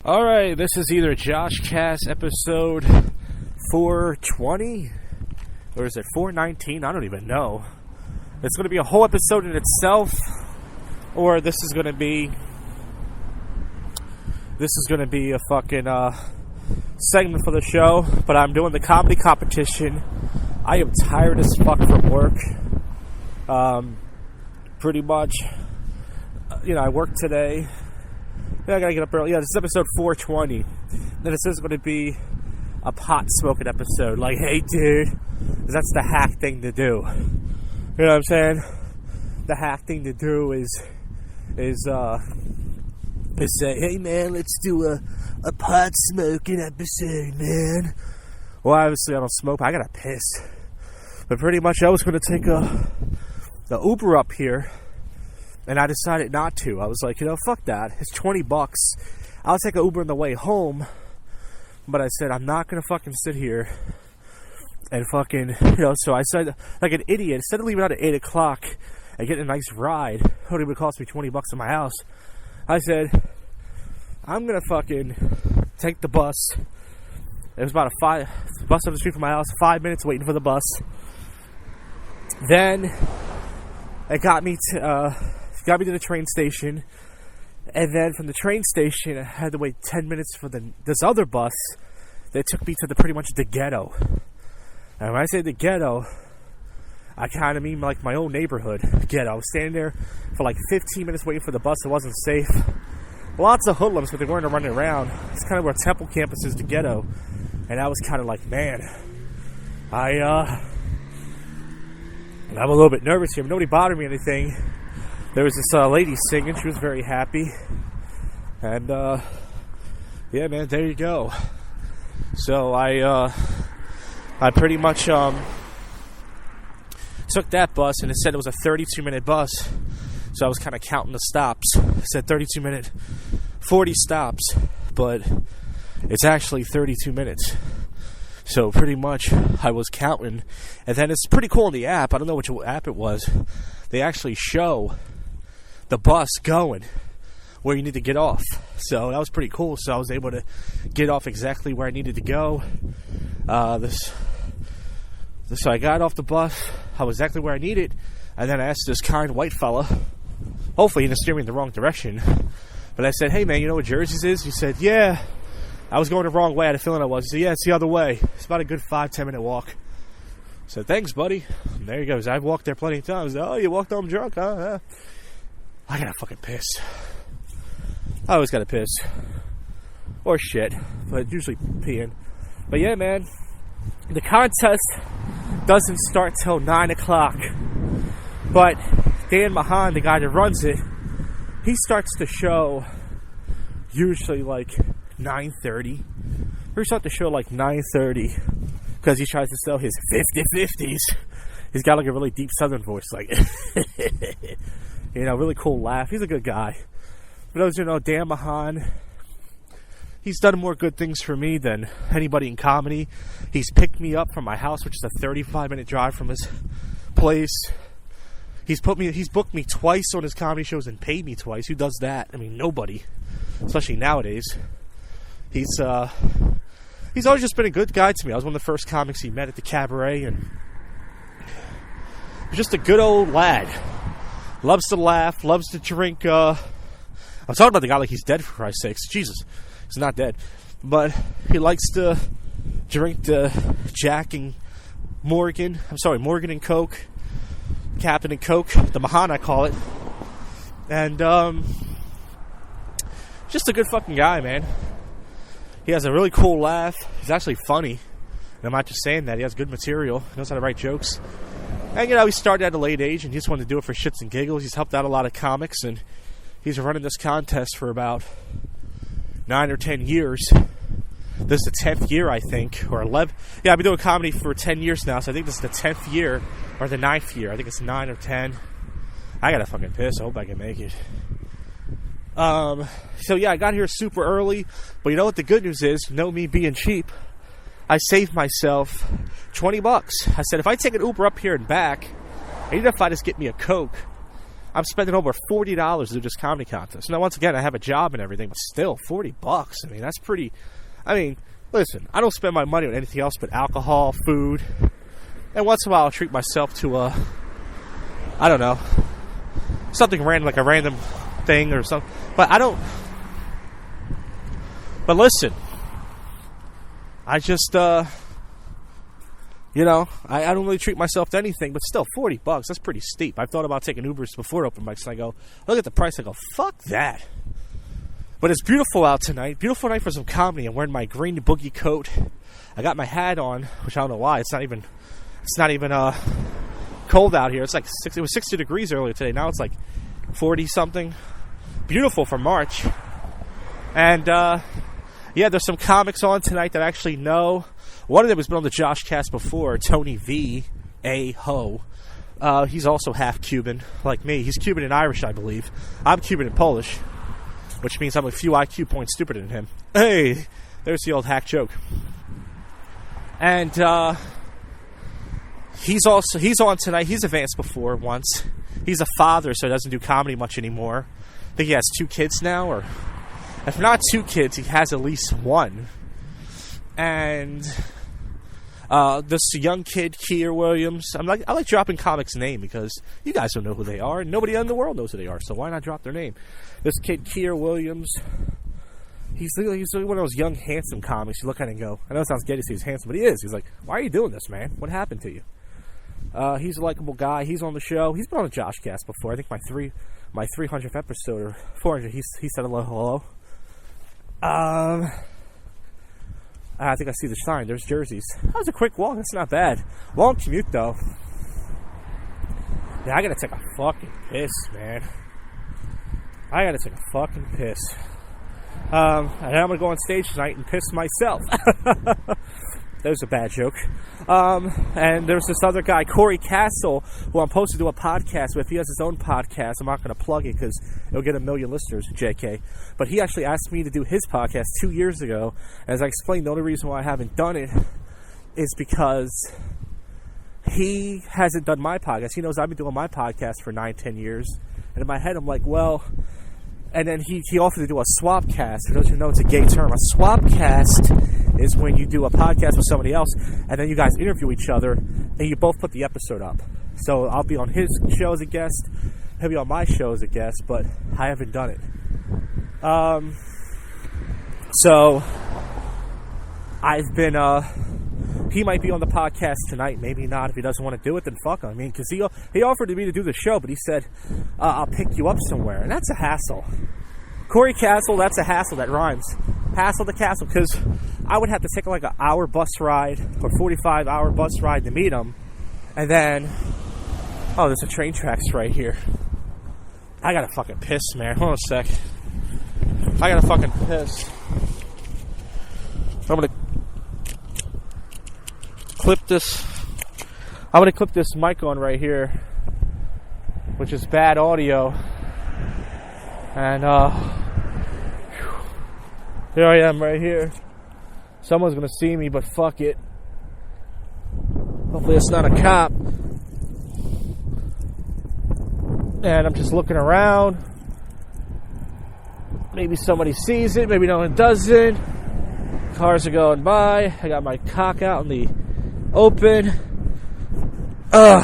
Alright, this is either JoshCast episode 420, or is it 419? I don't even know. It's going to be a whole episode in itself, or this is going to be a fucking segment for the show, but I'm doing the comedy competition. I am tired as fuck from work. Pretty much, I worked today. I gotta get up early. Yeah, this is episode 420. Then this is going to be a pot smoking episode. Like, hey, dude, 'cause that's the hack thing to do. You know what I'm saying? The hack thing to do is say, hey, man, let's do a pot smoking episode, man. Well, obviously I don't smoke. But I gotta piss. But pretty much, I was going to take the Uber up here. And I decided not to. I was like, fuck that. It's $20. I'll take an Uber on the way home. But I said, I'm not going to fucking sit here and fucking, so I said, like an idiot, instead of leaving out at 8 o'clock and getting a nice ride, it only would cost me $20 at my house. I said, I'm going to fucking take the bus. It was about bus up the street from my house, 5 minutes waiting for the bus. Then it got me to the train station, and then from the train station I had to wait 10 minutes for this other bus that took me to pretty much the ghetto. And when I say the ghetto, I kind of mean like my own neighborhood ghetto. I was standing there for like 15 minutes waiting for the bus. It wasn't safe. Lots of hoodlums, but they weren't running around. It's kind of where Temple campus is, the ghetto. And I was kind of like, man, I'm a little bit nervous here, but nobody bothered me or anything. There was this lady singing. She was very happy. And, yeah, man, there you go. So I pretty much took that bus, and it said it was a 32-minute bus. So I was kind of counting the stops. It said 32-minute, 40 stops. But it's actually 32 minutes. So pretty much I was counting. And then it's pretty cool in the app. I don't know which app it was. They actually show the bus going where you need to get off. So that was pretty cool. So I was able to get off exactly where I needed to go. So I got off the bus. I was exactly where I needed. And then I asked this kind white fella. Hopefully he didn't steer me in the wrong direction. But I said, hey man, you know what Jersey's is? He said, yeah. I was going the wrong way. I had a feeling I was. He said, yeah, it's the other way. It's about a good 5-10 minute walk. I said, thanks, buddy. And there he goes. I've walked there plenty of times. Oh, you walked home drunk, huh? I gotta fucking piss. I always gotta piss. Or shit. But usually peeing. But yeah, man. The contest doesn't start till 9 o'clock. But Dan Mahan, the guy that runs it, he starts the show usually like 9:30. We start the show like 9:30 because he tries to sell his 50/50s. He's got like a really deep southern voice, like really cool laugh. He's a good guy. For those who know, Dan Mahan, he's done more good things for me than anybody in comedy. He's picked me up from my house, which is a 35-minute drive from his place. He's booked me twice on his comedy shows and paid me twice. Who does that? I mean, nobody, especially nowadays. He's always just been a good guy to me. I was one of the first comics he met at the cabaret, and he's just a good old lad. Loves to laugh, loves to drink. I'm talking about the guy like he's dead, for Christ's sakes. Jesus, he's not dead. But he likes to drink the Morgan and Coke, Captain and Coke, the Mahan I call it. And just a good fucking guy, man. He has a really cool laugh. He's actually funny. And I'm not just saying that. He has good material. He knows how to write jokes. And, he started at a late age and he just wanted to do it for shits and giggles. He's helped out a lot of comics, and he's running this contest for about 9 or 10 years. This is the 10th year, I think, or 11. Yeah, I've been doing comedy for 10 years now, so I think this is the 10th year, or the 9th year. I think it's 9 or 10. I gotta fucking piss. I hope I can make it. So yeah, I got here super early, but you know what the good news is? Me being cheap, I saved myself $20. I said, if I take an Uber up here and back, even if I just get me a Coke, I'm spending over $40 to do this comedy contest. Now, once again, I have a job and everything, but still, $40. I mean, that's pretty... I mean, listen, I don't spend my money on anything else but alcohol, food, and once in a while I'll treat myself to I don't know, something random, like a random thing or something. But I don't... But listen, I just, you know, I don't really treat myself to anything, but still, $40, that's pretty steep. I've thought about taking Ubers before open mics, and I go, look at the price, I go, fuck that. But it's beautiful out tonight. Beautiful night for some comedy. I'm wearing my green boogie coat. I got my hat on, which I don't know why. It's not even cold out here. It's like it was 60 degrees earlier today. Now it's like 40 something. Beautiful for March. And yeah, there's some comics on tonight that I actually know. One of them has been on the JoshCast before, Tony V. A. Ho. He's also half Cuban, like me. He's Cuban and Irish, I believe. I'm Cuban and Polish, which means I'm a few IQ points stupider than him. Hey, there's the old hack joke. And he's on tonight. He's advanced before once. He's a father, so he doesn't do comedy much anymore. I think he has 2 kids now, or if not 2 kids, he has at least 1. And this young kid, Keir Williams, I like dropping comics' name because you guys don't know who they are, and nobody in the world knows who they are, so why not drop their name? This kid, Keir Williams, he's one of those young, handsome comics. You look at it and go, I know it sounds gay to say he's handsome, but he is. He's like, why are you doing this, man? What happened to you? He's a likable guy. He's on the show. He's been on the JoshCast before. I think my 300th episode, or 400, he said hello. I think I see the sign. There's jerseys. That was a quick walk. That's not bad. Long commute, though. Yeah, I gotta take a fucking piss, man. I gotta take a fucking piss. And I'm gonna go on stage tonight and piss myself. That was a bad joke. And there's this other guy, Corey Castle, who I'm supposed to do a podcast with. He has his own podcast. I'm not going to plug it because it'll get 1 million listeners, JK. But he actually asked me to do his podcast 2 years ago. As I explained, the only reason why I haven't done it is because he hasn't done my podcast. He knows I've been doing my podcast for 9-10 years. And in my head, I'm like, well... And then he offered to do a swap cast. For those who know, it's a gay term. A swap cast is when you do a podcast with somebody else, and then you guys interview each other, and you both put the episode up. So I'll be on his show as a guest, he'll be on my show as a guest, but I haven't done it. So I've been, he might be on the podcast tonight, maybe not. If he doesn't want to do it, then fuck him. I mean, because he offered me to do the show, but he said, I'll pick you up somewhere, and that's a hassle. Corey Castle, that's a hassle, that rhymes. Hassle to castle, because I would have to take like an hour bus ride, or 45-hour bus ride to meet him, and then, oh, there's a train tracks right here. I gotta fucking piss, man. Hold on a sec. I gotta fucking piss. I'm gonna clip this mic on right here, which is bad audio, and here I am right here. Someone's gonna see me, but fuck it. Hopefully it's not a cop. And I'm just looking around. Maybe somebody sees it, maybe no one doesn't. Cars are going by. I got my cock out in the open. There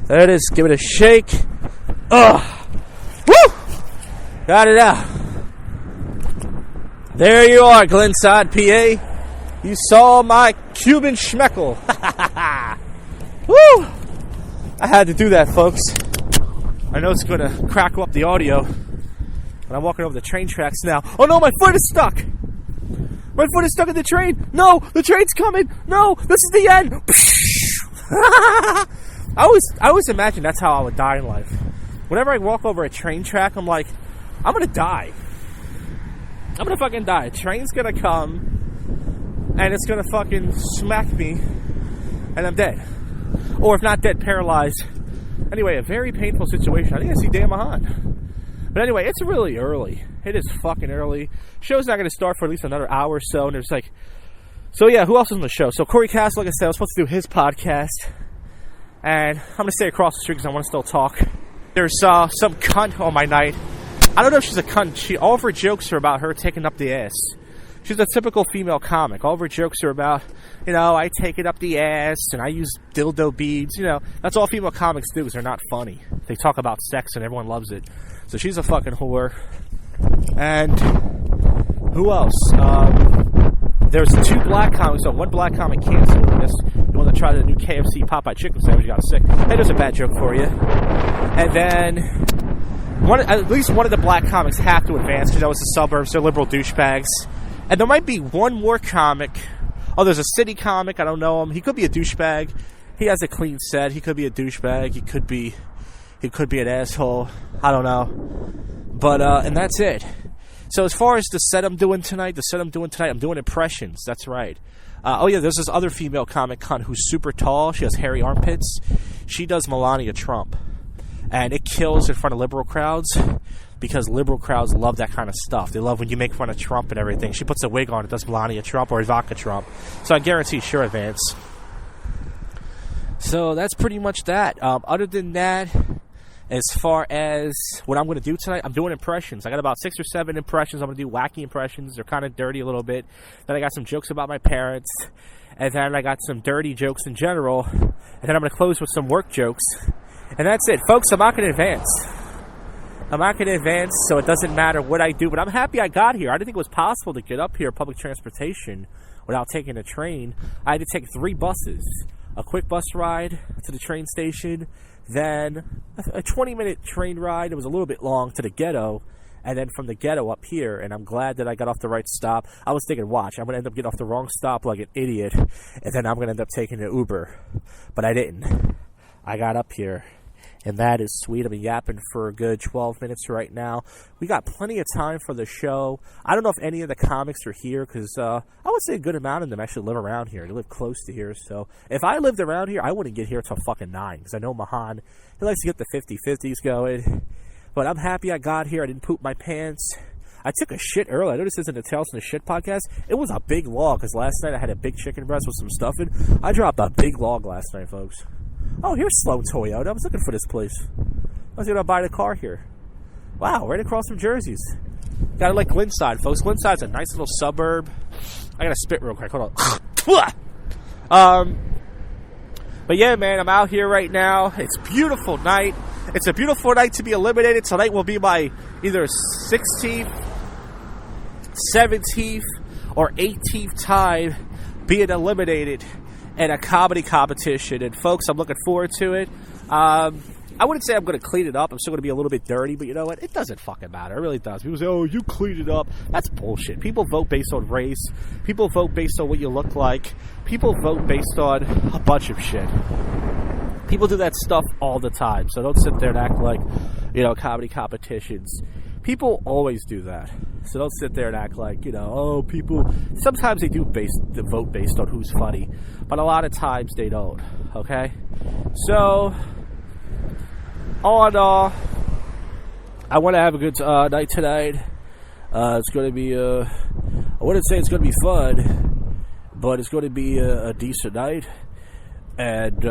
it is. Give it a shake. Woo! Got it out. There you are, Glenside, PA. You saw my Cuban schmeckle. Woo! I had to do that, folks. I know it's going to crack up the audio. But I'm walking over the train tracks now. Oh no, my foot is stuck! My foot is stuck in the train! No! The train's coming! No! This is the end! I always imagine that's how I would die in life. Whenever I walk over a train track, I'm like, I'm gonna die. I'm gonna fucking die. A train's gonna come, and it's gonna fucking smack me, and I'm dead. Or if not dead, paralyzed. Anyway, a very painful situation. I think I see Dan Mahan. But anyway, it's really early. It is fucking early. Show's not going to start for at least another hour or so. And there's like... So yeah, who else is on the show? So Corey Castle, like I said, I was supposed to do his podcast. And I'm going to stay across the street because I want to still talk. There's some cunt on my night. I don't know if she's a cunt. All of her jokes are about her taking up the ass. She's a typical female comic. All of her jokes are about, I take it up the ass and I use dildo beads. That's all female comics do, is they're not funny. They talk about sex and everyone loves it. So she's a fucking whore. And who else? There's 2 black comics. So one black comic canceled. I guess the one that tried the new KFC Popeye chicken sandwich got sick. Hey, there's a bad joke for you. And then at least one of the black comics have to advance because it's the suburbs. They're liberal douchebags. And there might be one more comic. Oh, there's a city comic. I don't know him. He could be a douchebag. He has a clean set. He could be a douchebag. He could be an asshole. I don't know. But, and that's it. So as far as the set I'm doing tonight, I'm doing impressions. That's right. There's this other female comic cunt who's super tall. She has hairy armpits. She does Melania Trump. And it kills in front of liberal crowds. Because liberal crowds love that kind of stuff. They love when you make fun of Trump and everything. She puts a wig on, it does Melania Trump or Ivanka Trump. So I guarantee she'll advance. So that's pretty much that. Other than that, as far as what I'm going to do tonight, I'm doing impressions. I got about 6 or 7 impressions. I'm going to do wacky impressions. They're kind of dirty a little bit. Then I got some jokes about my parents. And then I got some dirty jokes in general. And then I'm going to close with some work jokes. And that's it. Folks, I'm not going to advance. So it doesn't matter what I do. But I'm happy I got here. I didn't think it was possible to get up here public transportation without taking a train. I had to take 3 buses. A quick bus ride to the train station. Then a 20-minute train ride. It was a little bit long to the ghetto. And then from the ghetto up here. And I'm glad that I got off the right stop. I was thinking, watch, I'm going to end up getting off the wrong stop like an idiot. And then I'm going to end up taking an Uber. But I didn't. I got up here. And that is sweet. I've been yapping for a good 12 minutes right now. We got plenty of time for the show. I don't know if any of the comics are here because I would say a good amount of them actually live around here. They live close to here. So if I lived around here, I wouldn't get here till fucking 9 because I know Mahan, he likes to get the 50-50s going. But I'm happy I got here. I didn't poop my pants. I took a shit early. I know this isn't a Tales from the Shit podcast. It was a big log because last night I had a big chicken breast with some stuffing. I dropped a big log last night, folks. Oh, here's Slow Toyota. I was looking for this place. I was going to buy the car here. Wow, right across from Jersey's. Got it like Glenside, folks. Glenside's a nice little suburb. I got to spit real quick. Hold on. But yeah, man, I'm out here right now. It's a beautiful night. It's a beautiful night to be eliminated. Tonight will be my either 16th, 17th, or 18th time being eliminated in a comedy competition. And folks, I'm looking forward to it. I wouldn't say I'm going to clean it up. I'm still going to be a little bit dirty, but you know what? It doesn't fucking matter. It really does. People say, oh, you cleaned it up. That's bullshit. People vote based on race. People vote based on what you look like. People vote based on a bunch of shit. People do that stuff all the time. So don't sit there and act like, comedy competitions. People always do that. So don't sit there and act like, people. Sometimes they do vote based on who's funny. But a lot of times they don't. Okay? So, all in all, I want to have a good night tonight. It's going to be, I wouldn't say it's going to be fun, but it's going to be a decent night. And,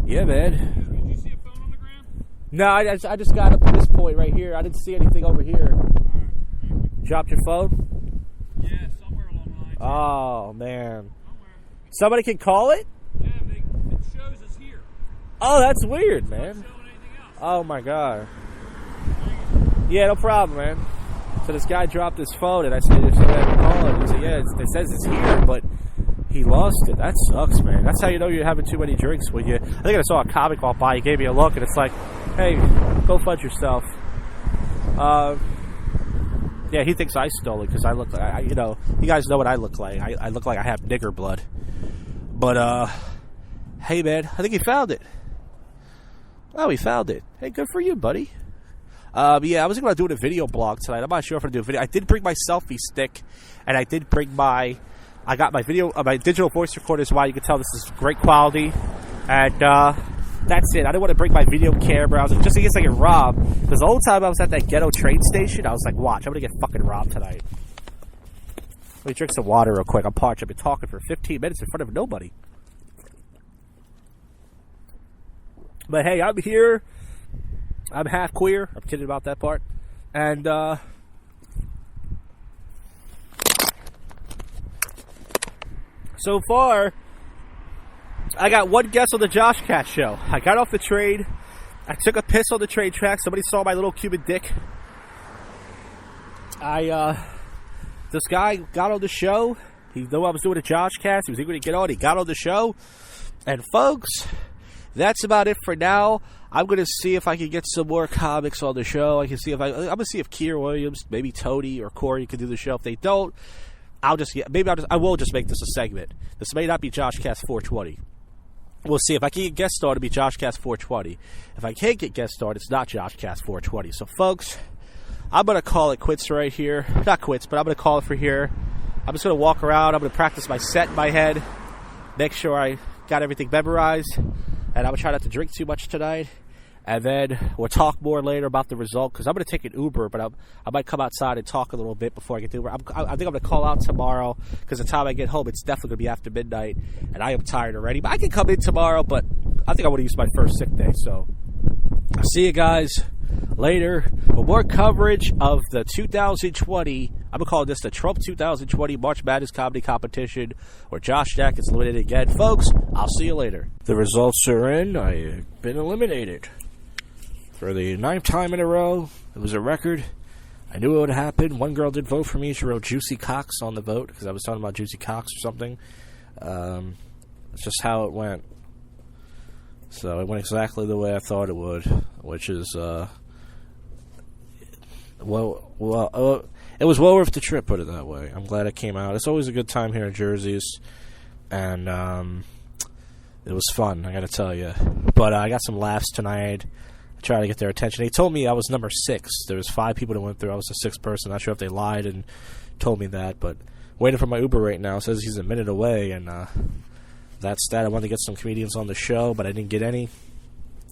yeah, man. Did you see a phone on the ground? No, I just got up to this point right here. I didn't see anything over here. Alright. Dropped your phone? Yeah, somewhere along the line. Oh, man. Somewhere. Somebody can call it? Yeah, it shows us here. Oh, that's weird, man. It's not showing anything else. Oh, my God. Yeah, no problem, man. So this guy dropped his phone, and I said, if somebody can call it, he said, yeah, it says it's here, but he lost it. That sucks, man. That's how you know you're having too many drinks when you... I think I saw a comic walk by. He gave me a look, and it's like, hey, go fudge yourself. Yeah, he thinks I stole it because I look like... you guys know what I look like. I look like I have nigger blood. But, hey, man, I think he found it. Oh, he found it. Hey, good for you, buddy. Yeah, I was going to do a video blog tonight. I'm not sure if I'm going to do a video. I did bring my selfie stick, and I did bring my... I got my my digital voice recorder is why you can tell this is great quality. And that's it. I didn't want to bring my video camera. I was like, just in case I get robbed. Because the whole time I was at that ghetto train station, I was like, watch, I'm going to get fucking robbed tonight. Let me drink some water real quick. I'm parched. I've been talking for 15 minutes in front of nobody. But hey, I'm here. I'm half queer. I'm kidding about that part. And, so far, I got one guest on the JoshCast show. I got off the train. I took a piss on the train track. Somebody saw my little Cuban dick. This guy got on the show. He knew I was doing a JoshCast. He was eager to get on. He got on the show. And folks, that's about it for now. I'm going to see if I can get some more comics on the show. I'm going to see if Keir Williams, maybe Tony or Corey can do the show. If they don't, I will just make this a segment. This may not be JoshCast 420. We'll see. If I can get guest star, to be JoshCast 420. If I can't get guest star, it's not JoshCast 420. So, folks, I'm going to call it quits right here. Not quits, but I'm going to call it for here. I'm just going to walk around. I'm going to practice my set in my head. Make sure I got everything memorized. And I'm going to try not to drink too much tonight. And then we'll talk more later about the result. Because I'm going to take an Uber, but I might come outside and talk a little bit before I get to Uber. I think I'm going to call out tomorrow. Because the time I get home, it's definitely going to be after midnight. And I am tired already. But I can come in tomorrow. But I think I want to use my first sick day. So I'll see you guys later with more coverage of the 2020, I'm going to call this the Trump 2020 March Madness Comedy Competition, where Josh Jack is eliminated again. Folks, I'll see you later. The results are in. I've been eliminated for the 9th time in a row. It was a record. I knew it would happen. One girl did vote for me. She wrote Juicy Cocks on the vote, because I was talking about Juicy Cocks or something. It's just how it went. So it went exactly the way I thought it would, which is, it was well worth the trip, put it that way. I'm glad it came out. It's always a good time here in Jersey's, and it was fun, I gotta tell you. But I got some laughs tonight. I tried to get their attention. They told me I was number 6. There was 5 people that went through. I was the 6th person. Not sure if they lied and told me that, but waiting for my Uber right now. It says he's a minute away, and that's that. I wanted to get some comedians on the show, but I didn't get any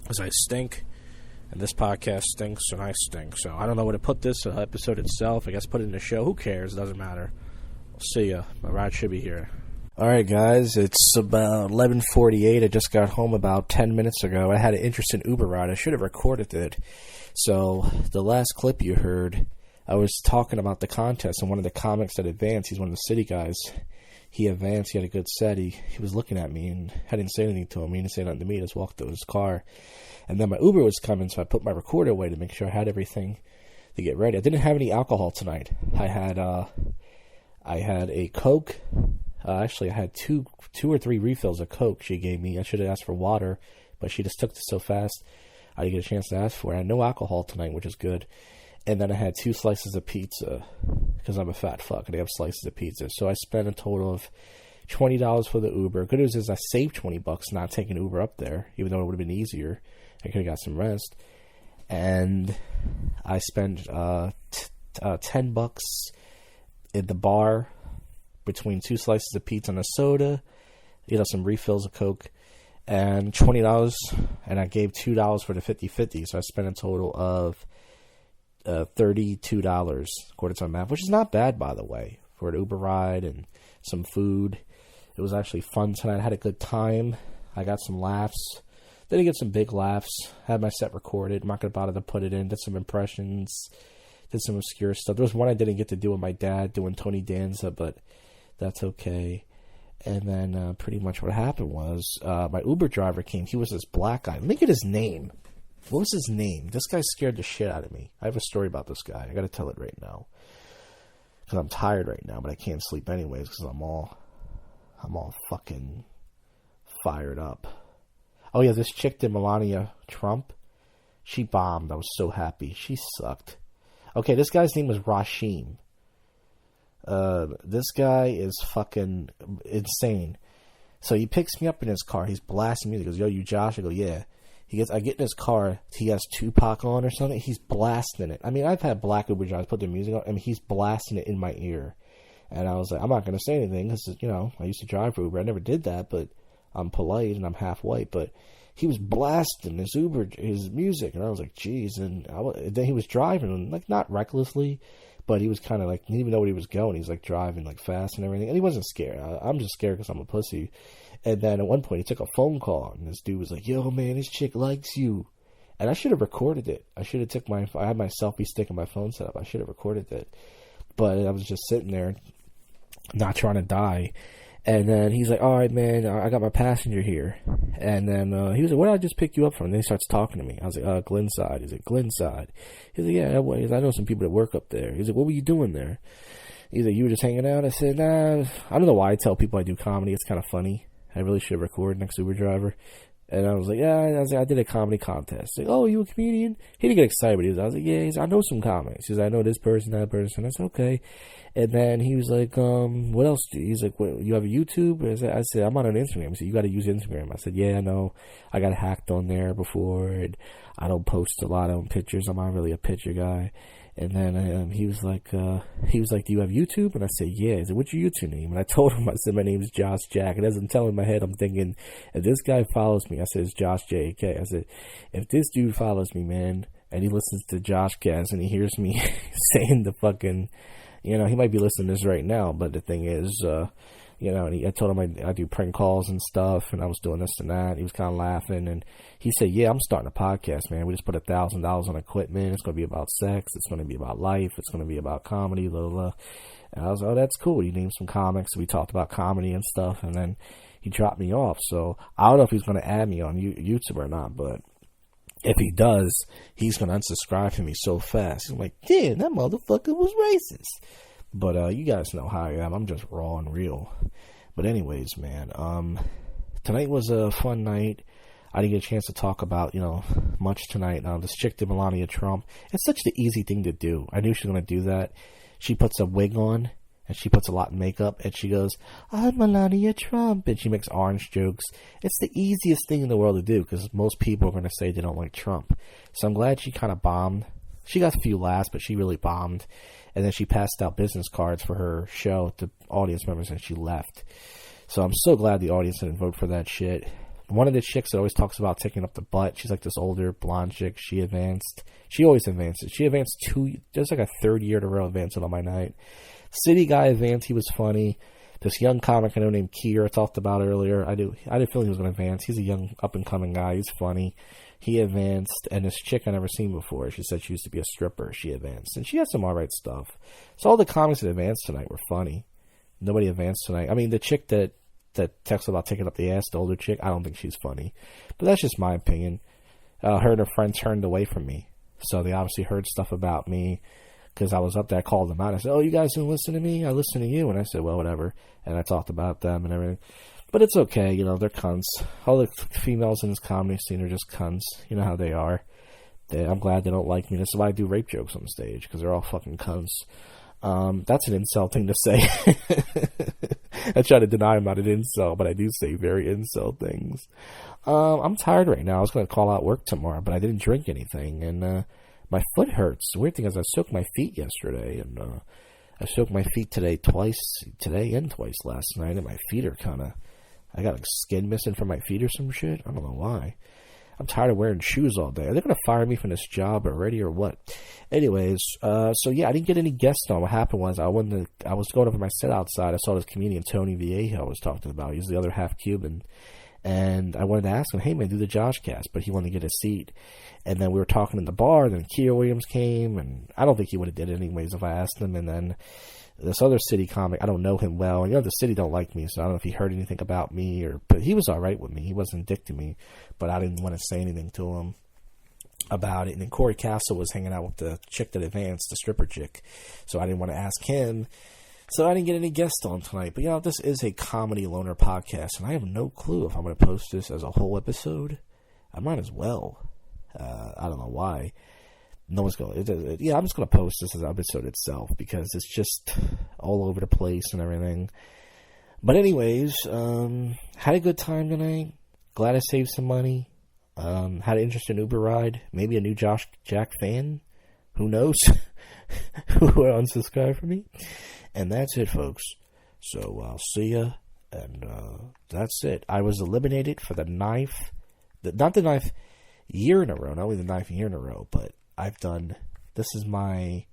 because I stink. And this podcast stinks, and I stink. So I don't know where to put this episode itself. I guess put it in the show. Who cares? It doesn't matter. I'll see ya. My ride should be here. All right, guys. It's about 11:48. I just got home about 10 minutes ago. I had an interesting Uber ride. I should have recorded it. So the last clip you heard, I was talking about the contest, and one of the comics that advanced, he's one of the city guys. He advanced. He had a good set. He was looking at me, and I didn't say anything to him. He didn't say nothing to me. He just walked to his car. And then my Uber was coming, so I put my recorder away to make sure I had everything to get ready. I didn't have any alcohol tonight. I had a Coke. Actually, I had two or three refills of Coke she gave me. I should have asked for water, but she just took it so fast I didn't get a chance to ask for it. I had no alcohol tonight, which is good. And then I had 2 slices of pizza, because I'm a fat fuck, and I have slices of pizza. So I spent a total of $20 for the Uber. Good news is I saved $20 not taking Uber up there, even though it would have been easier. I could have got some rest. And I spent $10 in the bar between 2 slices of pizza and a soda, some refills of Coke, and $20. And I gave $2 for the 50-50, so I spent a total of $32 according to my math, which is not bad, by the way, for an Uber ride and some food. It was actually fun tonight. I had a good time. I got some laughs. Didn't get some big laughs. Had my set recorded. I'm not going to bother to put it in. Did some impressions. Did some obscure stuff. There was one I didn't get to do with my dad, doing Tony Danza, but that's okay. And then pretty much what happened was my Uber driver came. He was this black guy. Let me get his name. What was his name? This guy scared the shit out of me. I have a story about this guy. I got to tell it right now. Because I'm tired right now, but I can't sleep anyways because I'm all fucking fired up. Oh, yeah, this chick did Melania Trump. She bombed. I was so happy. She sucked. Okay, this guy's name was Rashim. This guy is fucking insane. So he picks me up in his car. He's blasting music. He goes, yo, you Josh? I go, yeah. I get in his car. He has Tupac on or something. He's blasting it. I mean, I've had black Uber drivers put their music on. I mean, he's blasting it in my ear. And I was like, I'm not going to say anything because, I used to drive for Uber. I never did that, but I'm polite and I'm half white. But he was blasting his music. And I was like, geez. And then he was driving, like, not recklessly, but he was kind of like, he didn't even know where he was going. He's like driving like fast and everything. And he wasn't scared. I'm just scared because I'm a pussy. And then at one point he took a phone call and this dude was like, yo, man, this chick likes you. And I should have recorded it. I should have I had my selfie stick and my phone set up. I should have recorded it. But I was just sitting there, not trying to die. And then he's like, all right, man, I got my passenger here. And then he was like, where did I just pick you up from? And then he starts talking to me. I was like, Glenside. He's like, Glenside. He's like, yeah, I know some people that work up there. He's like, what were you doing there? He's like, you were just hanging out? I said, nah. I don't know why I tell people I do comedy. It's kind of funny. I really should record next Uber driver. And I was like, yeah, I did a comedy contest. He's like, oh, you a comedian? He didn't get excited, but I was like, yeah. I know some comics. He's like, I know this person, that person. I said, okay. And then he was like, what else do you? He's like, what, you have a YouTube? I said, I'm on an Instagram. He said, you got to use Instagram. I said, yeah, I know. I got hacked on there before, and I don't post a lot of pictures. I'm not really a picture guy. And then he was like, do you have YouTube? And I said, yeah. He said, what's your YouTube name? And I told him, I said, my name is Josh Jack. And as I'm telling in my head, I'm thinking, if this guy follows me, I said, it's Josh J.K. I said, if this dude follows me, man, and he listens to JoshCast and he hears me saying the fucking, he might be listening to this right now, but the thing is, and I told him I do prank calls and stuff, and I was doing this and that. He was kind of laughing, and he said, yeah, I'm starting a podcast, man. We just put $1,000 on equipment. It's going to be about sex. It's going to be about life. It's going to be about comedy, blah, blah, blah. And I was like, oh, that's cool. He named some comics. We talked about comedy and stuff, and then he dropped me off. So I don't know if he's going to add me on YouTube or not, but if he does, he's going to unsubscribe from me so fast. He's like, damn, that motherfucker was racist. But you guys know how I am. I'm just raw and real. But anyways, man, tonight was a fun night. I didn't get a chance to talk about, much tonight. This chick did Melania Trump. It's such the easy thing to do. I knew she was going to do that. She puts a wig on, and she puts a lot of makeup, and she goes, I'm Melania Trump, and she makes orange jokes. It's the easiest thing in the world to do, because most people are going to say they don't like Trump. So I'm glad she kind of bombed. She got a few laughs, but she really bombed. And then she passed out business cards for her show to audience members, and she left. So I'm so glad the audience didn't vote for that shit. One of the chicks that always talks about taking up the butt, she's like this older blonde chick. She advanced. She always advances. She advanced there's like a third year in a row advancing on my night. City guy advanced. He was funny. This young comic I know named Kier I talked about earlier. I did feel he was going to advance. He's a young up-and-coming guy. He's funny. He advanced, and this chick I never seen before, she said she used to be a stripper. She advanced, and she had some alright stuff. So all the comics that advanced tonight were funny. Nobody advanced tonight. I mean, the chick that texted about taking up the ass, the older chick, I don't think she's funny. But that's just my opinion. Her and her friend turned away from me. So they obviously heard stuff about me because I was up there. I called them out. I said, oh, you guys didn't listen to me? I listened to you. And I said, well, whatever. And I talked about them and everything. But it's okay, they're cunts. All the females in this comedy scene are just cunts. You know how they are. I'm glad they don't like me. That's why I do rape jokes on stage, because they're all fucking cunts. That's an insult thing to say. I try to deny I'm not an incel, but I do say very incel things. I'm tired right now. I was going to call out work tomorrow, but I didn't drink anything, and my foot hurts. The weird thing is I soaked my feet yesterday, and I soaked my feet today and twice last night, and my feet are kind of... I got like skin missing from my feet or some shit. I don't know why. I'm tired of wearing shoes all day. Are they going to fire me from this job already or what? Anyways, so yeah, I didn't get any guests on. What happened was I was going over my set outside. I saw this comedian, Tony Viejo, was talking about. He's the other half Cuban. And I wanted to ask him, hey man, do the JoshCast, but he wanted to get a seat. And then we were talking in the bar, then Keir Williams came, and I don't think he would have did it anyways if I asked him. And then this other city comic, I don't know him well, and the city don't like me, so I don't know if he heard anything about me, but he was alright with me. He wasn't a dick to me, but I didn't want to say anything to him about it. And then Corey Castle was hanging out with the chick that advanced, the stripper chick, so I didn't want to ask him. So I didn't get any guests on tonight. But this is a comedy loner podcast, and I have no clue if I'm going to post this as a whole episode. I might as well. I don't know why. No one's going to... Yeah, I'm just going to post this as an episode itself, because it's just all over the place and everything. But anyways, had a good time tonight. Glad I saved some money. Had an interesting Uber ride. Maybe a new Josh Jack fan. Who knows? Who will unsubscribe from me? And that's it, folks. So I'll see ya. And that's it. I was eliminated for the ninth... Not the ninth year in a row. Not only the ninth year in a row, but I've done... This is my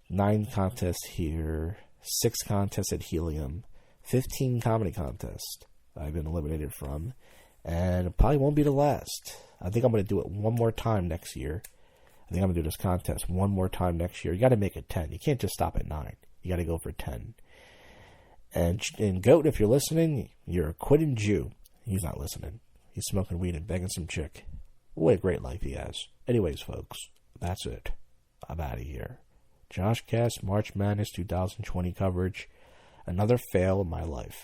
9 contests here. 6 contests at Helium. 15 comedy contests I've been eliminated from. And it probably won't be the last. I think I'm going to do it one more time next year. I think I'm going to do this contest one more time next year. You got to make it 10. You can't just stop at 9. You got to go for 10. And Goat, if you're listening, you're a quitting Jew. He's not listening. He's smoking weed and begging some chick. What a great life he has. Anyways, folks, that's it. I'm out of here. JoshCast March Madness 2020 coverage. Another fail in my life.